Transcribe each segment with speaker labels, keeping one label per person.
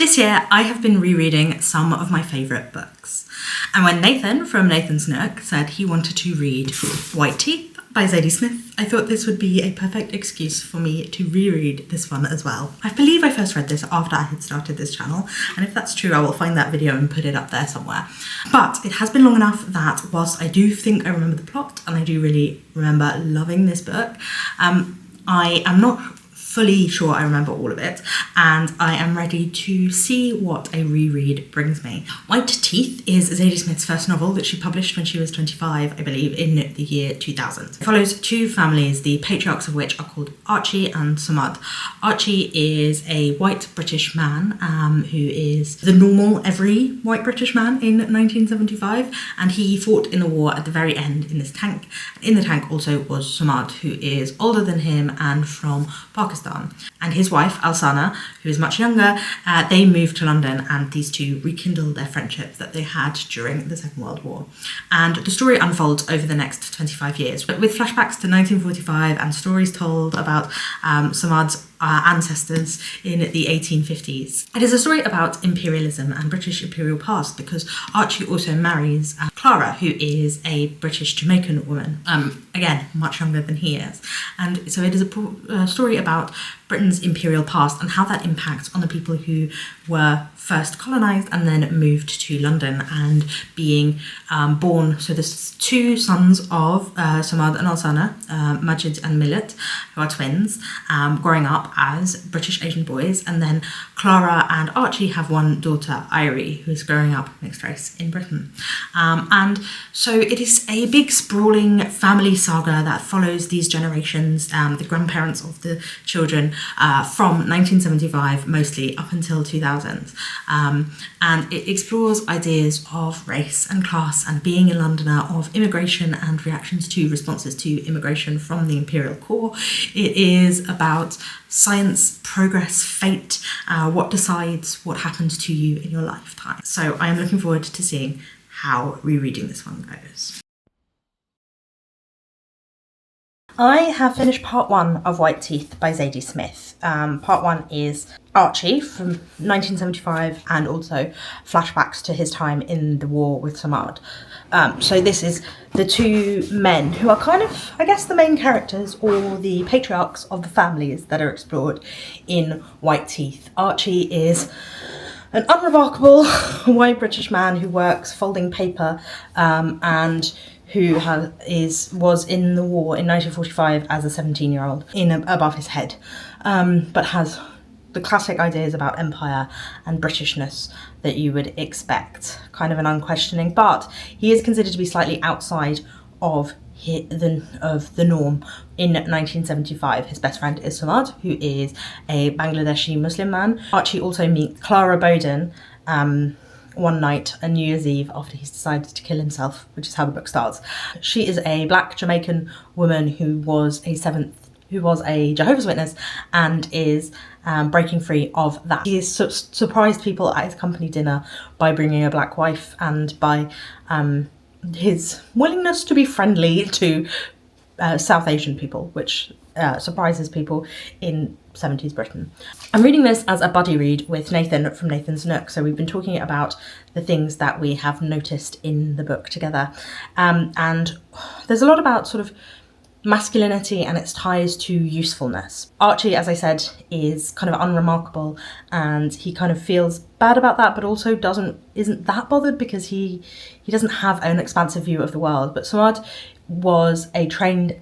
Speaker 1: This year, I have been rereading some of my favourite books. And when Nathan from Nathan's Nook said he wanted to read White Teeth by Zadie Smith, I thought this would be a perfect excuse for me to reread this one as well. I believe I first read this after I had started this channel, and if that's true, I will find that video and put it up there somewhere. But it has been long enough that whilst I do think I remember the plot, and I do really remember loving this book, I am not fully sure I remember all of it, and I am ready to see what a reread brings me. White Teeth is Zadie Smith's first novel that she published when she was 25, I believe, in the year 2000. It follows two families, the patriarchs of which are called Archie and Samad. Archie is a white British man who is the normal, every white British man in 1975, and he fought in the war at the very end in this tank. In the tank also was Samad, who is older than him and from Pakistan. And his wife, Alsana, who is much younger, they moved to London, and these two rekindled their friendship that they had during the Second World War. And the story unfolds over the next 25 years, but with flashbacks to 1945 and stories told about Samad's ancestors in the 1850s. It is a story about imperialism and British imperial past, because Archie also marries Clara, who is a British Jamaican woman, again, much younger than he is. And so it is a story about Britain's imperial past and how that impacts on the people who were first colonised and then moved to London and being born. So there's two sons of Samad and Alsana, Majid and Millet, who are twins, growing up as British Asian boys, and then Clara and Archie have one daughter, Irie, who's growing up mixed race in Britain. And so it is a big sprawling family saga that follows these generations, the grandparents of the children, from 1975 mostly up until 2000. And it explores ideas of race and class and being a Londoner, of immigration and reactions to responses to immigration from the imperial core. It is about science, progress, fate, what decides what happens to you in your lifetime. So I am looking forward to seeing how rereading this one goes. I have finished part one of White Teeth by Zadie Smith. Part one is Archie from 1975 and also flashbacks to his time in the war with Samad. So this is the two men who are kind of, I guess, the main characters or the patriarchs of the families that are explored in White Teeth. Archie is an unremarkable white British man who works folding paper and who was in the war in 1945 as a 17-year-old above his head, but has the classic ideas about empire and Britishness that you would expect, kind of an unquestioning, but he is considered to be slightly outside of the norm. In 1975, his best friend is Samad, who is a Bangladeshi Muslim man. Archie also meets Clara Bowden one night, on New Year's Eve, after he's decided to kill himself, which is how the book starts. She is a black Jamaican woman who was a Jehovah's Witness and is breaking free of that. He has surprised people at his company dinner by bringing a black wife and by his willingness to be friendly to South Asian people, which surprises people in 70s Britain. I'm reading this as a buddy read with Nathan from Nathan's Nook, so we've been talking about the things that we have noticed in the book together, and there's a lot about sort of masculinity and its ties to usefulness. Archie, as I said, is kind of unremarkable, and he kind of feels bad about that, but also isn't that bothered because he doesn't have an expansive view of the world. But Samad was a trained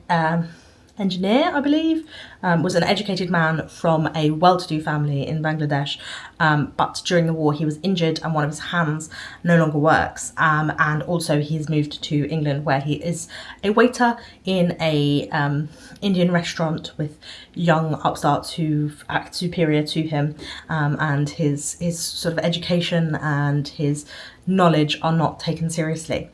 Speaker 1: engineer, I believe, was an educated man from a well-to-do family in Bangladesh, but during the war he was injured and one of his hands no longer works, and also he's moved to England, where he is a waiter in a Indian restaurant with young upstarts who act superior to him, and his sort of education and his knowledge are not taken seriously,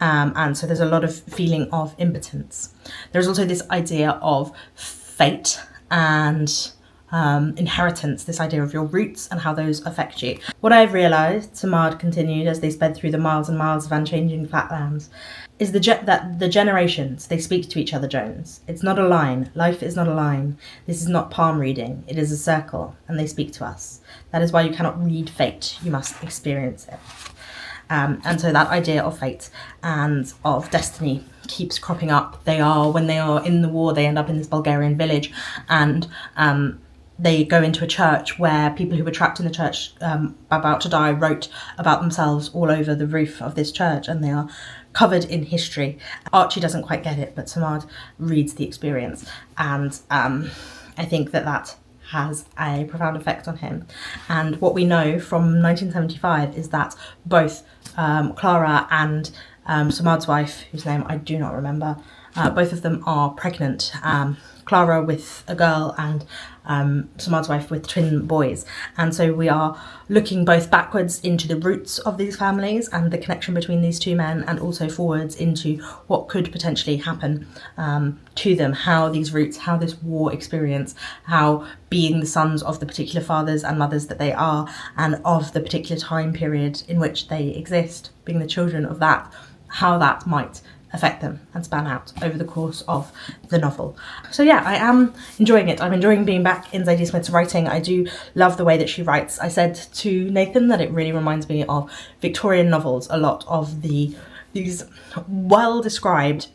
Speaker 1: and so there's a lot of feeling of impotence. There's also this idea of fate and inheritance, this idea of your roots and how those affect you. What I've realised, Samad continued as they sped through the miles and miles of unchanging flatlands, is that the generations, they speak to each other, Jones. It's not a line. Life is not a line. This is not palm reading. It is a circle, and they speak to us. That is why you cannot read fate. You must experience it. And so that idea of fate and of destiny keeps cropping up. When they are in the war, they end up in this Bulgarian village, and they go into a church where people who were trapped in the church about to die wrote about themselves all over the roof of this church, and they are covered in history. Archie doesn't quite get it, but Samad reads the experience, and I think that has a profound effect on him. And what we know from 1975 is that both Clara and Samad's wife, whose name I do not remember, both of them are pregnant. Clara with a girl and Samad's wife with twin boys. And so we are looking both backwards into the roots of these families and the connection between these two men, and also forwards into what could potentially happen to them, how these roots, how this war experience, how being the sons of the particular fathers and mothers that they are, and of the particular time period in which they exist, being the children of that, how that might affect them and span out over the course of the novel. So yeah, I am enjoying it. I'm enjoying being back in Zadie Smith's writing. I do love the way that she writes. I said to Nathan that it really reminds me of Victorian novels, a lot of these well-described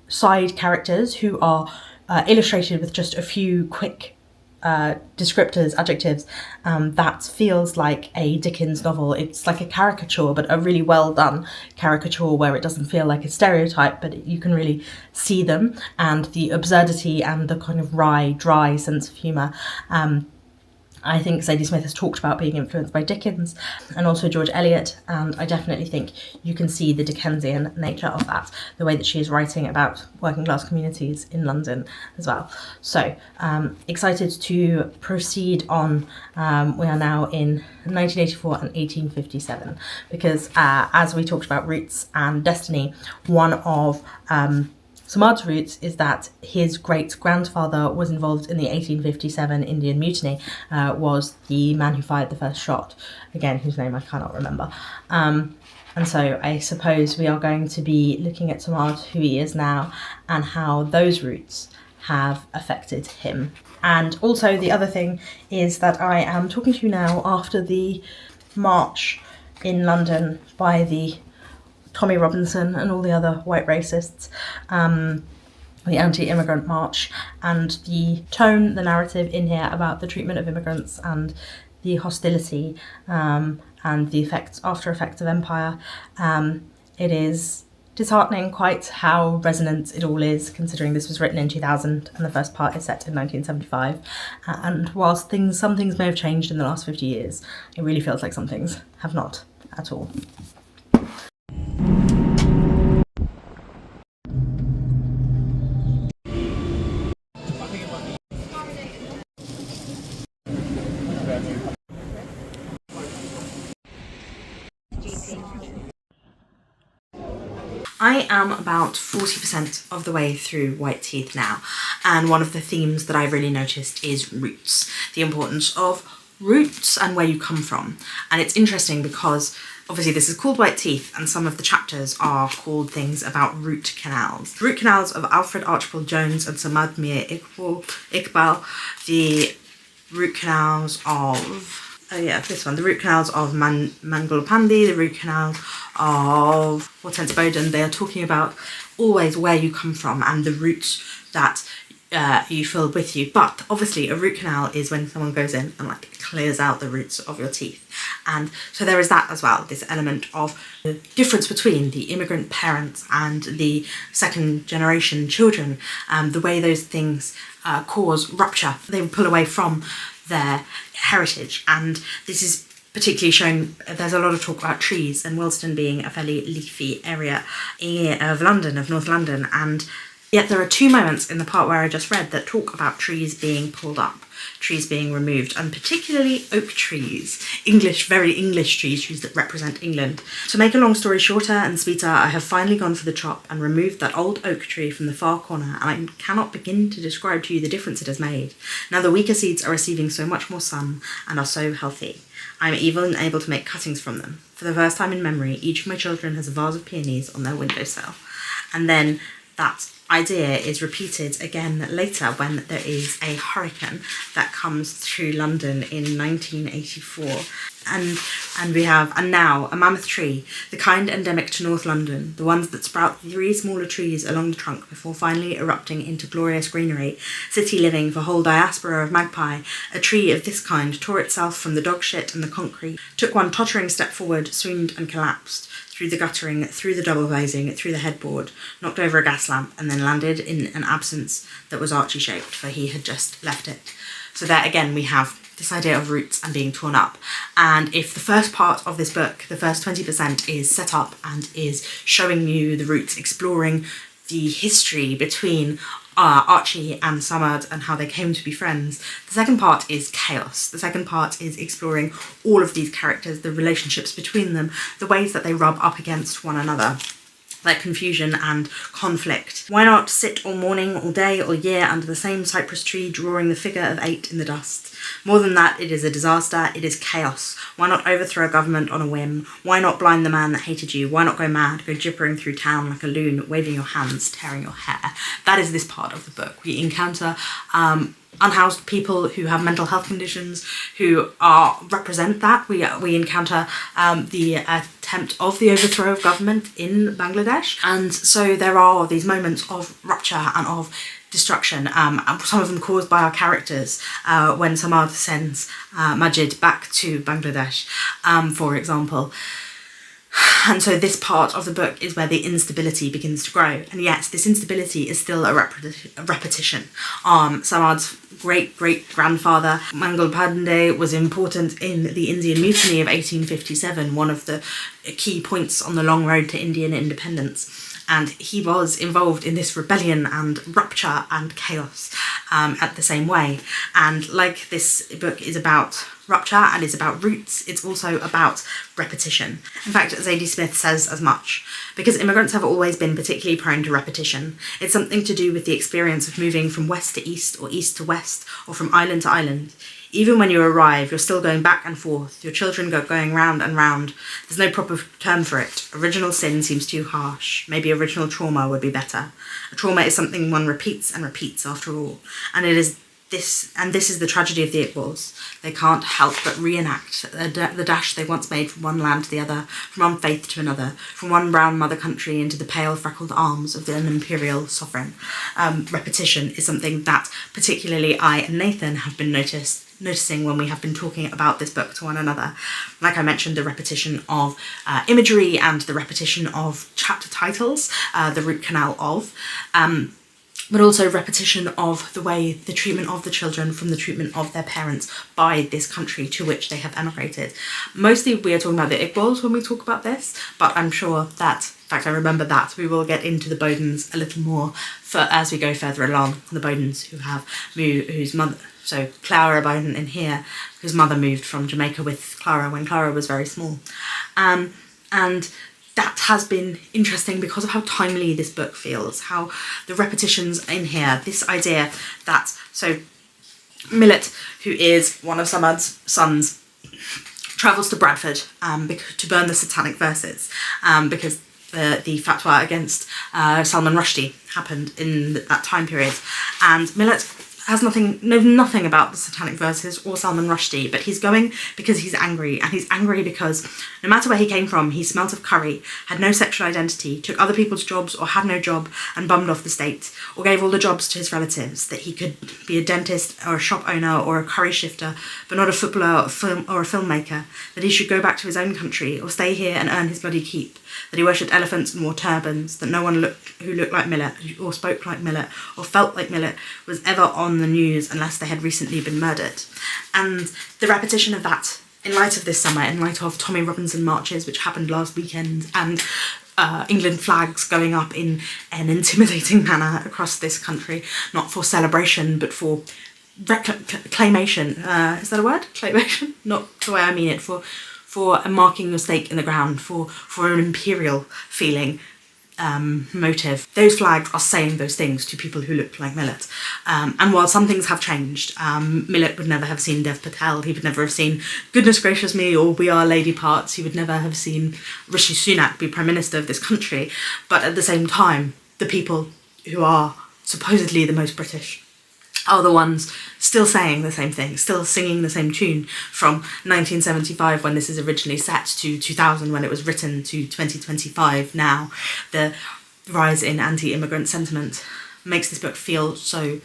Speaker 1: side characters who are illustrated with just a few quick descriptors, adjectives, that feels like a Dickens novel. It's like a caricature, but a really well done caricature where it doesn't feel like a stereotype, but you can really see them, and the absurdity and the kind of wry, dry sense of humour. I think Zadie Smith has talked about being influenced by Dickens and also George Eliot, and I definitely think you can see the Dickensian nature of that, the way that she is writing about working class communities in London as well. So excited to proceed on. We are now in 1984 and 1857, because as we talked about roots and destiny, one of Samad's roots is that his great-grandfather was involved in the 1857 Indian Mutiny, was the man who fired the first shot, again, whose name I cannot remember. And so I suppose we are going to be looking at Samad, who he is now, and how those roots have affected him. And also the other thing is that I am talking to you now after the march in London by the Tommy Robinson and all the other white racists, the anti-immigrant march, and the tone, the narrative in here about the treatment of immigrants and the hostility and the after effects of empire. It is disheartening quite how resonant it all is, considering this was written in 2000 and the first part is set in 1975. And whilst some things may have changed in the last 50 years, it really feels like some things have not at all. I am about 40% of the way through White Teeth now, and one of the themes that I've really noticed is roots, the importance of roots and where you come from. And it's interesting because obviously this is called White Teeth, and some of the chapters are called things about root canals. Root canals of Alfred Archibald Jones and Samad Mir Iqbal, the root canals of the root canals of Mangal Pandey, the root canals of Hortense Bowden. They are talking about always where you come from and the roots that you feel with you. But obviously a root canal is when someone goes in and like clears out the roots of your teeth. And so there is that as well, this element of the difference between the immigrant parents and the second generation children, the way those things cause rupture. They pull away from their heritage, and this is particularly shown. There's a lot of talk about trees, and Willesden being a fairly leafy area of London, of North London, and Yet there are two moments in the part where I just read that talk about trees being pulled up, trees being removed, and particularly oak trees, very English trees that represent England. To make a long story shorter and sweeter, I have finally gone for the chop and removed that old oak tree from the far corner, and I cannot begin to describe to you the difference it has made. Now the weaker seeds are receiving so much more sun and are so healthy. I am even able to make cuttings from them. For the first time in memory, each of my children has a vase of peonies on their windowsill. And then that idea is repeated again later when there is a hurricane that comes through London in 1984. And now a mammoth tree, the kind endemic to North London, the ones that sprout 3 smaller trees along the trunk before finally erupting into glorious greenery, city living for whole diaspora of magpie. A tree of this kind tore itself from the dog shit and the concrete, took one tottering step forward, swooned and collapsed, through the guttering, through the double glazing, through the headboard, knocked over a gas lamp, and then landed in an absence that was Archie-shaped, for he had just left it. So there again we have this idea of roots and being torn up. And if the first part of this book, the first 20%, is set up and is showing you the roots, exploring the history between Archie and Samad and how they came to be friends, the second part is chaos. The second part is exploring all of these characters, the relationships between them, the ways that they rub up against one another, like confusion and conflict. Why not sit all morning, all day, all year under the same cypress tree, drawing the figure of 8 in the dust? More than that, it is a disaster, it is chaos. Why not overthrow a government on a whim? Why not blind the man that hated you? Why not go mad, go gibbering through town like a loon, waving your hands, tearing your hair? That is this part of the book. We encounter unhoused people who have mental health conditions, who represent that. We encounter the attempt of the overthrow of government in Bangladesh. And so there are these moments of rupture and of destruction, some of them caused by our characters, when Samad sends Majid back to Bangladesh, for example. And so this part of the book is where the instability begins to grow. And yes, this instability is still a repetition. Samad's great-great-grandfather, Mangal Pandey, was important in the Indian Mutiny of 1857, one of the key points on the long road to Indian independence. And he was involved in this rebellion and rupture and chaos at the same way. And like this book is about rupture and is about roots, it's also about repetition. In fact, Zadie Smith says as much. Because immigrants have always been particularly prone to repetition. It's something to do with the experience of moving from west to east or east to west, or from island to island. Even when you arrive, you're still going back and forth. Your children go going round and round. There's no proper term for it. Original sin seems too harsh. Maybe original trauma would be better. A trauma is something one repeats and repeats after all. And this is the tragedy of the Iqbals. They can't help but reenact the dash they once made from one land to the other, from one faith to another, from one brown mother country into the pale freckled arms of an imperial sovereign. Repetition is something that particularly I and Nathan have been noticing when we have been talking about this book to one another. Like I mentioned, the repetition of imagery and the repetition of chapter titles, the root canal of, but also repetition of the treatment of the children from the treatment of their parents by this country to which they have emigrated. Mostly we are talking about the Iqbals when we talk about this, but I'm sure that, in fact I remember that, we will get into the Bodens a little more as we go further along. The Bodens whose mother, so Clara Boden in here, whose mother moved from Jamaica with Clara when Clara was very small. And that has been interesting because of how timely this book feels, how the repetitions in here, this idea that, so Millet, who is one of Samad's sons, travels to Bradford to burn the satanic verses because the fatwa against Salman Rushdie happened in that time period. And Millet knows nothing about the satanic verses or Salman Rushdie, but he's going because he's angry, and he's angry because no matter where he came from, he smelt of curry, had no sexual identity, took other people's jobs or had no job and bummed off the state, or gave all the jobs to his relatives, that he could be a dentist or a shop owner or a curry shifter, but not a footballer or a filmmaker, that he should go back to his own country or stay here and earn his bloody keep, that he worshipped elephants and wore turbans, that no one who looked like Millet or spoke like Millet or felt like Millet was ever on the news unless they had recently been murdered. And the repetition of that in light of this summer, in light of Tommy Robinson marches, which happened last weekend, and England flags going up in an intimidating manner across this country, not for celebration but for claimation. Is that a word? Claimation? Not the way I mean it. For marking your stake in the ground, for an imperial feeling motive. Those flags are saying those things to people who look like Millet. And while some things have changed, Millet would never have seen Dev Patel, he would never have seen Goodness Gracious Me or We Are Lady Parts, he would never have seen Rishi Sunak be Prime Minister of this country. But at the same time, the people who are supposedly the most British are the ones still saying the same thing, still singing the same tune from 1975 when this is originally set to 2000 when it was written to 2025 now. The rise in anti-immigrant sentiment makes this book feel so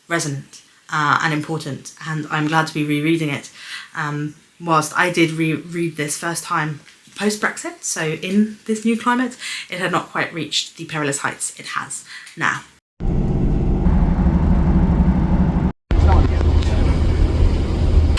Speaker 1: resonant and important, and I'm glad to be rereading it. Whilst I did reread this first time post-Brexit, so in this new climate, it had not quite reached the perilous heights it has now.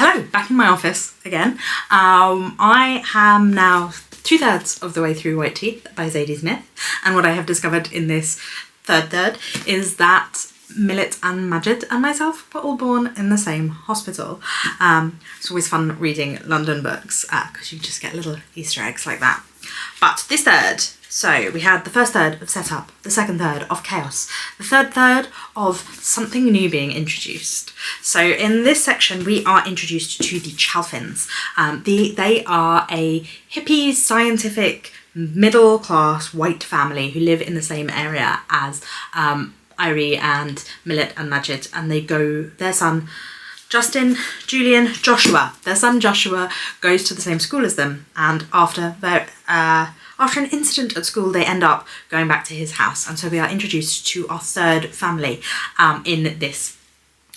Speaker 1: Hello, back in my office again. I am now 2/3 of the way through White Teeth by Zadie Smith, and what I have discovered in this third is that Millet and Majid and myself were all born in the same hospital. It's always fun reading London books because you just get little Easter eggs like that. But this third, so we had the first third of setup, the second third of chaos, the third of something new being introduced. So in this section we are introduced to the Chalfins. They are a hippie, scientific, middle-class white family who live in the same area as Irie and Millet and Majid, and their son Justin, Julian, Joshua. Their son Joshua goes to the same school as them, and after an incident at school they end up going back to his house, and so we are introduced to our third family in this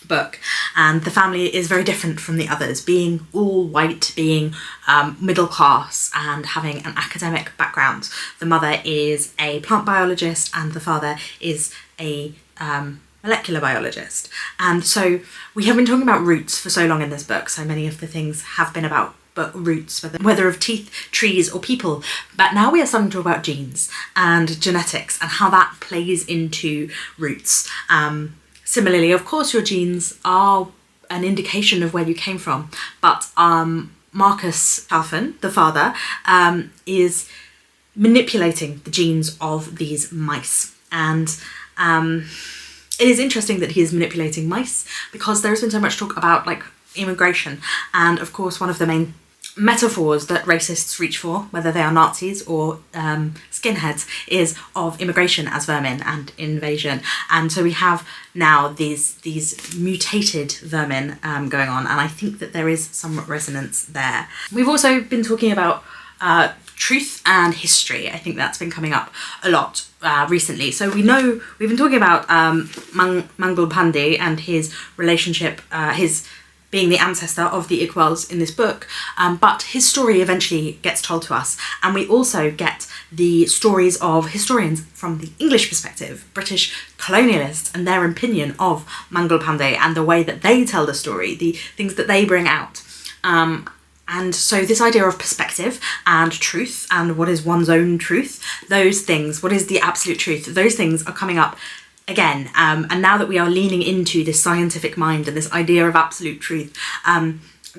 Speaker 1: book, and the family is very different from the others, being all white, being middle class and having an academic background. The mother is a plant biologist and the father is a molecular biologist. And so we have been talking about roots for so long in this book, so many of the things have been about roots, whether of teeth, trees or people, but now we are starting to talk about genes and genetics and how that plays into roots. Similarly, of course, your genes are an indication of where you came from, but Marcus Chalfin, the father, is manipulating the genes of these mice, and it is interesting that he is manipulating mice because there has been so much talk about like immigration, and of course one of the main metaphors that racists reach for, whether they are Nazis or skinheads, is of immigration as vermin and invasion. And so we have now these mutated vermin going on, and I think that there is some resonance there. We've also been talking about truth and history. I think that's been coming up a lot recently. So we've been talking about Mangal Pandey and his relationship, his being the ancestor of the Iqbals in this book, but his story eventually gets told to us, and we also get the stories of historians from the English perspective, British colonialists, and their opinion of Mangal Pandey and the way that they tell the story, the things that they bring out. And so this idea of perspective and truth and what is one's own truth, those things, what is the absolute truth, those things are coming up again, and now that we are leaning into this scientific mind and this idea of absolute truth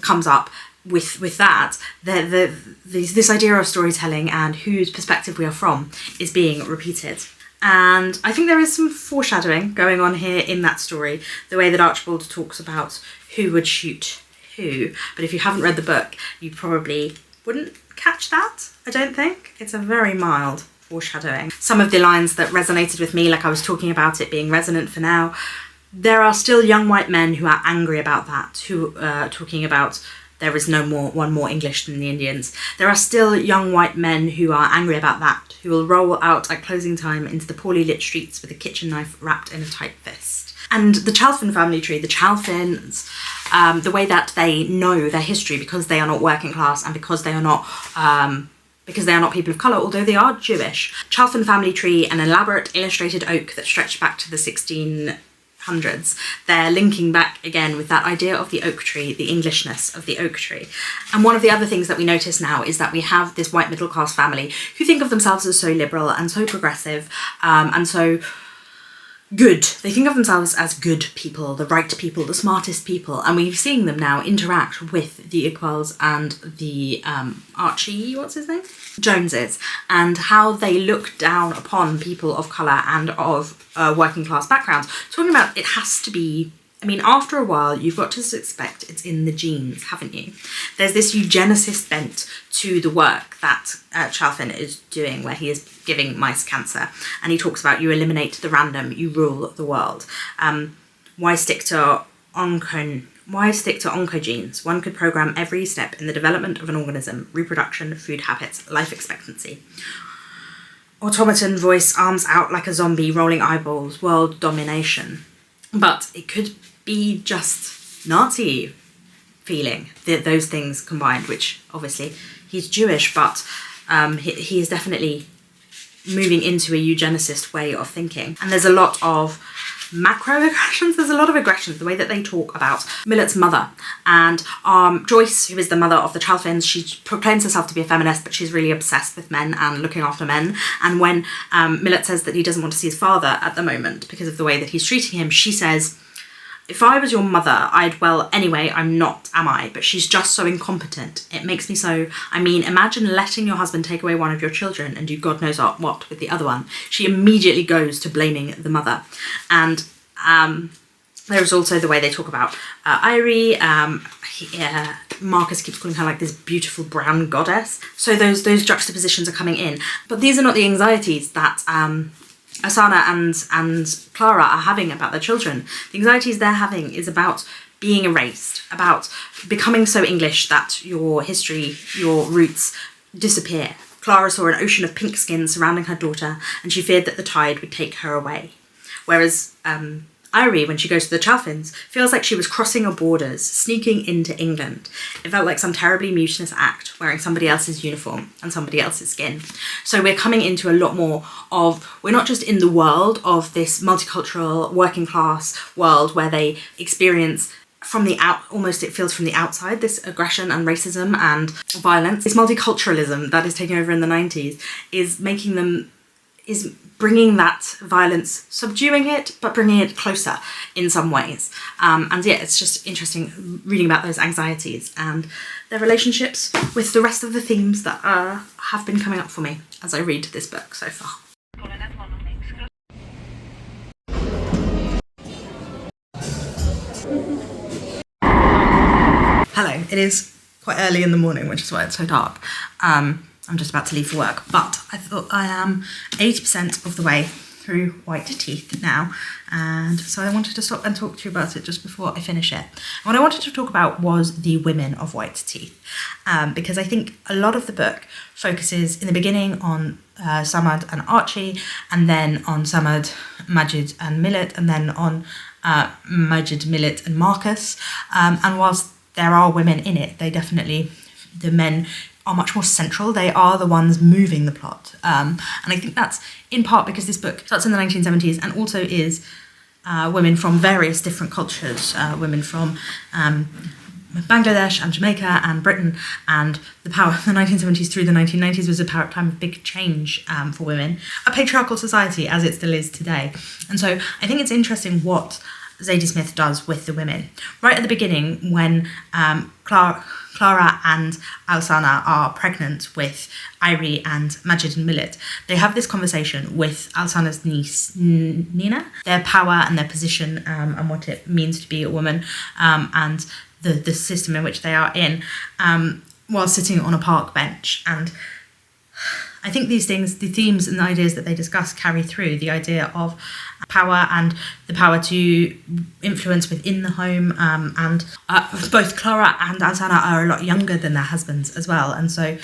Speaker 1: comes up with that, this idea of storytelling and whose perspective we are from is being repeated. And I think there is some foreshadowing going on here in that story, the way that Archibald talks about who would shoot who, but if you haven't read the book you probably wouldn't catch that, I don't think. It's a very mild foreshadowing. Some of the lines that resonated with me, like I was talking about it being resonant for now, there are still young white men who are angry about that, who are talking about there is one more English than the Indians. There are still young white men who are angry about that, who will roll out at closing time into the poorly lit streets with a kitchen knife wrapped in a tight fist. And the Chalfin family tree, the Chalfins, the way that they know their history because they are not working class and because they are not people of colour, although they are Jewish. Chalfin family tree, an elaborate illustrated oak that stretched back to the 1800s, they're linking back again with that idea of the oak tree, the Englishness of the oak tree. And one of the other things that we notice now is that we have this white middle class family who think of themselves as so liberal and so progressive and so good. They think of themselves as good people, the right people, the smartest people, and we're seeing them now interact with the Iqbals and the Archie, what's his name? Joneses, and how they look down upon people of colour and of working class backgrounds. Talking about it has to be, I mean, after a while, you've got to suspect it's in the genes, haven't you? There's this eugenicist bent to the work that Chalfin is doing, where he is giving mice cancer. And he talks about you eliminate the random, you rule the world. Why stick to oncogenes? One could program every step in the development of an organism, reproduction, food habits, life expectancy. Automaton voice, arms out like a zombie, rolling eyeballs, world domination. But it could be just Nazi feeling, those things combined, which obviously he's Jewish, but he is definitely moving into a eugenicist way of thinking. And there's a lot of macro-aggressions, there's a lot of aggressions, the way that they talk about Millet's mother. And Joyce, who is the mother of the Chalfins, she proclaims herself to be a feminist, but she's really obsessed with men and looking after men. And when Millet says that he doesn't want to see his father at the moment because of the way that he's treating him, she says, if I was your mother, well, anyway, I'm not, am I? But she's just so incompetent. It makes me so, I mean, imagine letting your husband take away one of your children and do God knows what with the other one. She immediately goes to blaming the mother. And there's also the way they talk about Irie. Marcus keeps calling her like this beautiful brown goddess. So those juxtapositions are coming in. But these are not the anxieties that Asana and Clara are having about their children. The anxieties they're having is about being erased, about becoming so English that your history, your roots disappear. Clara saw an ocean of pink skin surrounding her daughter and she feared that the tide would take her away. Whereas Irie, when she goes to the Chalfins, feels like she was crossing her borders, sneaking into England. It felt like some terribly mutinous act, wearing somebody else's uniform and somebody else's skin. So we're coming into a lot more of, we're not just in the world of this multicultural working class world where they experience from the almost it feels from the outside, this aggression and racism and violence. This multiculturalism that is taking over in the 90s is making them, is bringing that violence, subduing it, but bringing it closer in some ways. And yeah, it's just interesting reading about those anxieties and their relationships with the rest of the themes that have been coming up for me as I read this book so far. Hello, it is quite early in the morning, which is why it's so dark. I'm just about to leave for work, but I thought I am 80% of the way through White Teeth now, and so I wanted to stop and talk to you about it just before I finish it. What I wanted to talk about was the women of White Teeth, because I think a lot of the book focuses in the beginning on Samad and Archie, and then on Samad, Majid and Millet, and then on Majid, Millet and Marcus, and whilst there are women in it, they definitely, the men are much more central. They are the ones moving the plot. And I think that's in part because this book starts in the 1970s and also is women from various different cultures, women from Bangladesh and Jamaica and Britain, and the 1970s through the 1990s was a time of big change for women, a patriarchal society as it still is today. And so I think it's interesting what Zadie Smith does with the women. Right at the beginning, when Clara and Alsana are pregnant with Irie and Majid and Millet, they have this conversation with Alsana's niece, Nina, their power and their position and what it means to be a woman and the system in which they are in while sitting on a park bench. And I think these things, the themes and the ideas that they discuss carry through the idea of power and the power to influence within the home, and both Clara and Alsana are a lot younger than their husbands as well, and so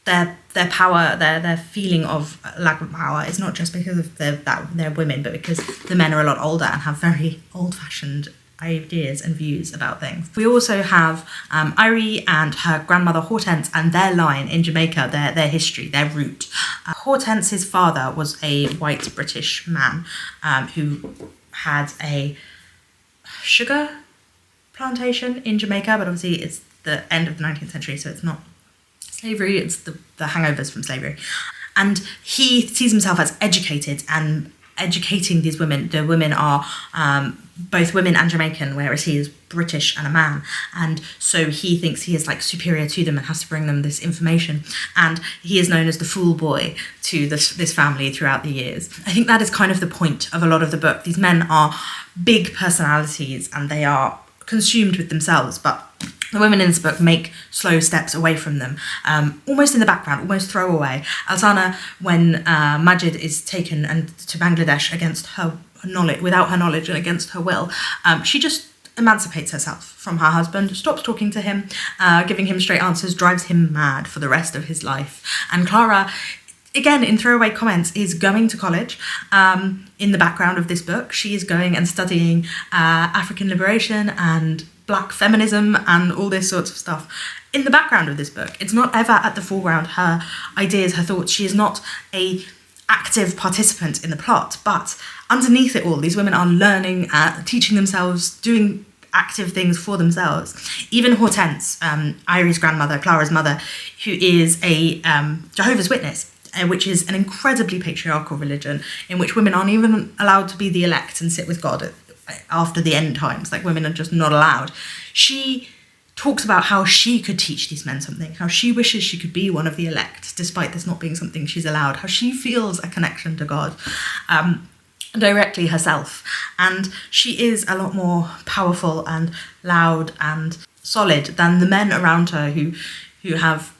Speaker 1: their power, their feeling of lack of power is not just because of that they're women, but because the men are a lot older and have very old-fashioned ideas and views about things. We also have Irie and her grandmother Hortense and their line in Jamaica, their history, their root. Hortense's father was a white British man who had a sugar plantation in Jamaica, but obviously it's the end of the 19th century, so it's not slavery, it's the hangovers from slavery. And he sees himself as educated and educating these women. The women are both women and Jamaican, whereas he is British and a man. And so he thinks he is like superior to them and has to bring them this information. And he is known as the fool boy to this family throughout the years. I think that is kind of the point of a lot of the book. These men are big personalities and they are consumed with themselves, but the women in this book make slow steps away from them, almost in the background, almost throwaway. Alsana, when Majid is taken to Bangladesh against her knowledge, without her knowledge and against her will, she just emancipates herself from her husband, stops talking to him, giving him straight answers, drives him mad for the rest of his life. And Clara, again, in throwaway comments, is going to college. In the background of this book, she is going and studying African liberation and Black feminism and all this sorts of stuff. In the background of this book, it's not ever at the foreground, her ideas, her thoughts. She is not a active participant in the plot, but underneath it all, these women are learning, teaching themselves, doing active things for themselves. Even Hortense, Irie's grandmother, Clara's mother, who is a Jehovah's Witness, which is an incredibly patriarchal religion in which women aren't even allowed to be the elect and sit with God after the end times. Like, women are just not allowed. She talks about how she could teach these men something, how she wishes she could be one of the elect, despite this not being something she's allowed, how she feels a connection to God directly herself. And she is a lot more powerful and loud and solid than the men around her who have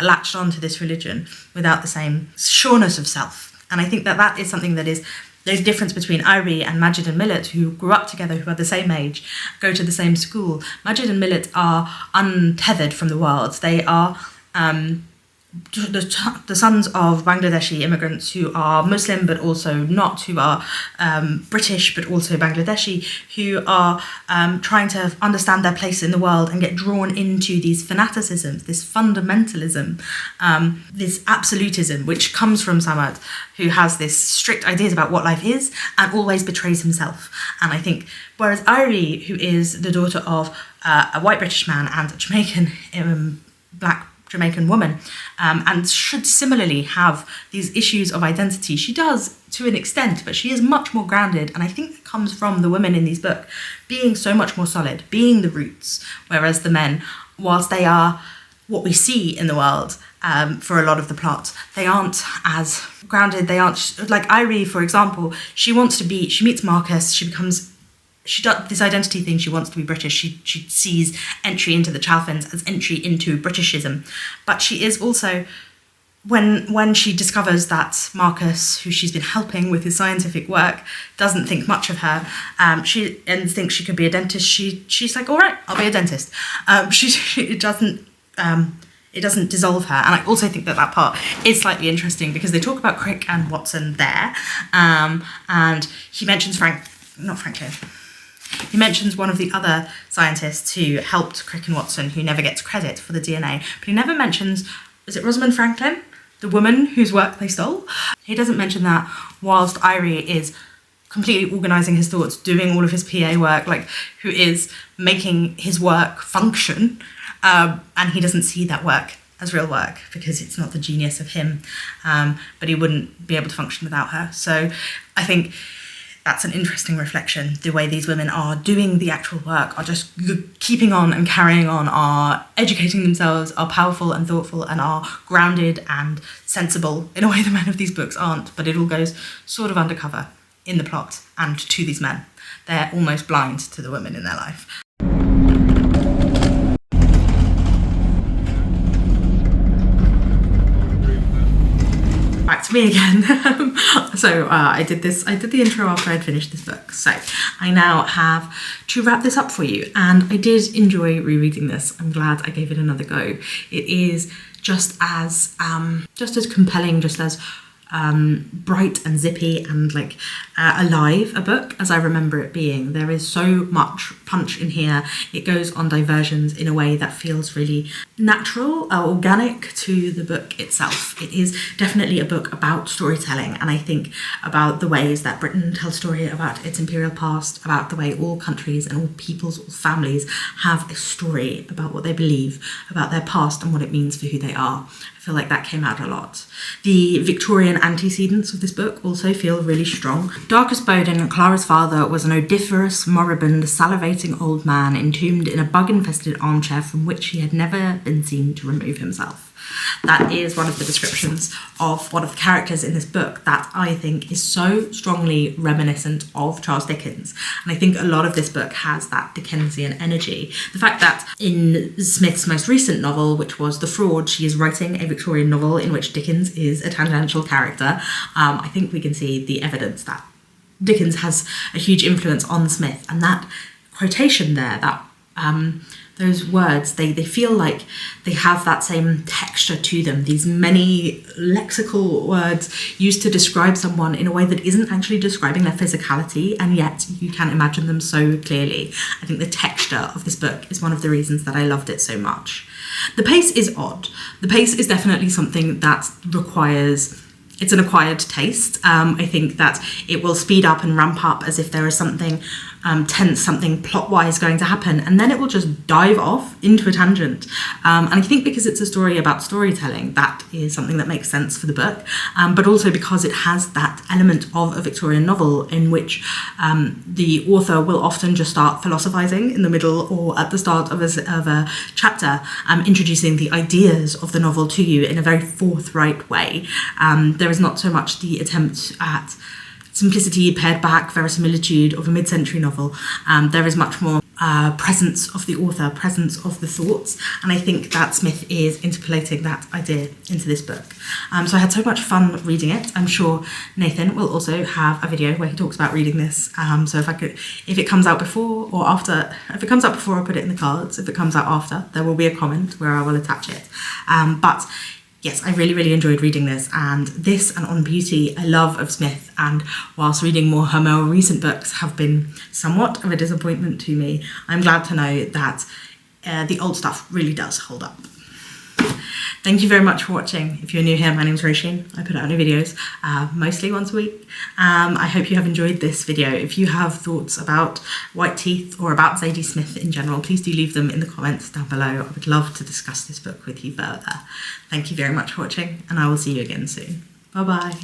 Speaker 1: latched onto this religion without the same sureness of self. And I think that is something that is there's a difference between Irie and Majid and Millet, who grew up together, who are the same age, go to the same school. Majid and Millet are untethered from the world. They are the sons of Bangladeshi immigrants who are Muslim but also not, who are British but also Bangladeshi, who are trying to understand their place in the world and get drawn into these fanaticisms, this fundamentalism, this absolutism, which comes from Samad, who has this strict ideas about what life is and always betrays himself. And I think, whereas Irie, who is the daughter of a white British man and a Jamaican, black Jamaican woman, and should similarly have these issues of identity. She does to an extent, but she is much more grounded, and I think that comes from the women in these books being so much more solid, being the roots, whereas the men, whilst they are what we see in the world for a lot of the plot, they aren't as grounded. They aren't, like Irie, for example, she meets Marcus, she does this identity thing, she wants to be British, she sees entry into the Chalfins as entry into Britishism. But she is also, when she discovers that Marcus, who she's been helping with his scientific work, doesn't think much of her, and thinks she could be a dentist, she's like, all right, I'll be a dentist. It doesn't dissolve her. And I also think that part is slightly interesting because they talk about Crick and Watson there, and he mentions he mentions one of the other scientists who helped Crick and Watson, who never gets credit for the DNA, but he never mentions, is it Rosamund Franklin, the woman whose work they stole? He doesn't mention that, whilst Irie is completely organising his thoughts, doing all of his PA work, like, who is making his work function, and he doesn't see that work as real work because it's not the genius of him, but he wouldn't be able to function without her. So I think that's an interesting reflection. The way these women are doing the actual work, are just keeping on and carrying on, are educating themselves, are powerful and thoughtful, and are grounded and sensible in a way the men of these books aren't, but it all goes sort of undercover in the plot and to these men. They're almost blind to the women in their life. Back to me again. I did the intro after I'd finished this book. So I now have to wrap this up for you. And I did enjoy rereading this. I'm glad I gave it another go. It is just as compelling, just as bright and zippy and like alive a book as I remember it being. There is so much punch in here. It goes on diversions in a way that feels really natural, organic to the book itself. It is definitely a book about storytelling, and I think about the ways that Britain tells story about its imperial past, about the way all countries and all peoples, all families have a story about what they believe, about their past and what it means for who they are. I feel like that came out a lot. The Victorian antecedents of this book also feel really strong. Darkest Bowden, Clara's father, was an odoriferous, moribund, salivating old man entombed in a bug-infested armchair from which he had never been seen to remove himself. That is one of the descriptions of one of the characters in this book that I think is so strongly reminiscent of Charles Dickens. And I think a lot of this book has that Dickensian energy. The fact that in Smith's most recent novel, which was The Fraud, she is writing a Victorian novel in which Dickens is a tangential character, I think we can see the evidence that Dickens has a huge influence on Smith. And that quotation there, that those words, they feel like they have that same texture to them. These many lexical words used to describe someone in a way that isn't actually describing their physicality, and yet you can imagine them so clearly. I think the texture of this book is one of the reasons that I loved it so much. The pace is odd. The pace is definitely something that requires... It's an acquired taste. I think that it will speed up and ramp up as if there is something tense, something plot-wise going to happen, and then it will just dive off into a tangent. And I think because it's a story about storytelling, that is something that makes sense for the book, but also because it has that element of a Victorian novel in which the author will often just start philosophizing in the middle or at the start of a chapter, introducing the ideas of the novel to you in a very forthright way. There is not so much the attempt at simplicity, pared back verisimilitude of a mid-century novel. There is much more presence of the author, presence of the thoughts, and I think that Smith is interpolating that idea into this book. So I had so much fun reading it. I'm sure Nathan will also have a video where he talks about reading this. So if it comes out before or after, if it comes out before, I'll put it in the cards. If it comes out after, there will be a comment where I will attach it. But yes, I really, really enjoyed reading this, and this and On Beauty I love of Smith, and whilst reading her more recent books have been somewhat of a disappointment to me, I'm glad to know that the old stuff really does hold up. Thank you very much for watching. If you're new here, my name's Roisin. I put out new videos mostly once a week. I hope you have enjoyed this video. If you have thoughts about White Teeth or about Zadie Smith in general, please do leave them in the comments down below. I would love to discuss this book with you further. Thank you very much for watching, and I will see you again soon. Bye bye.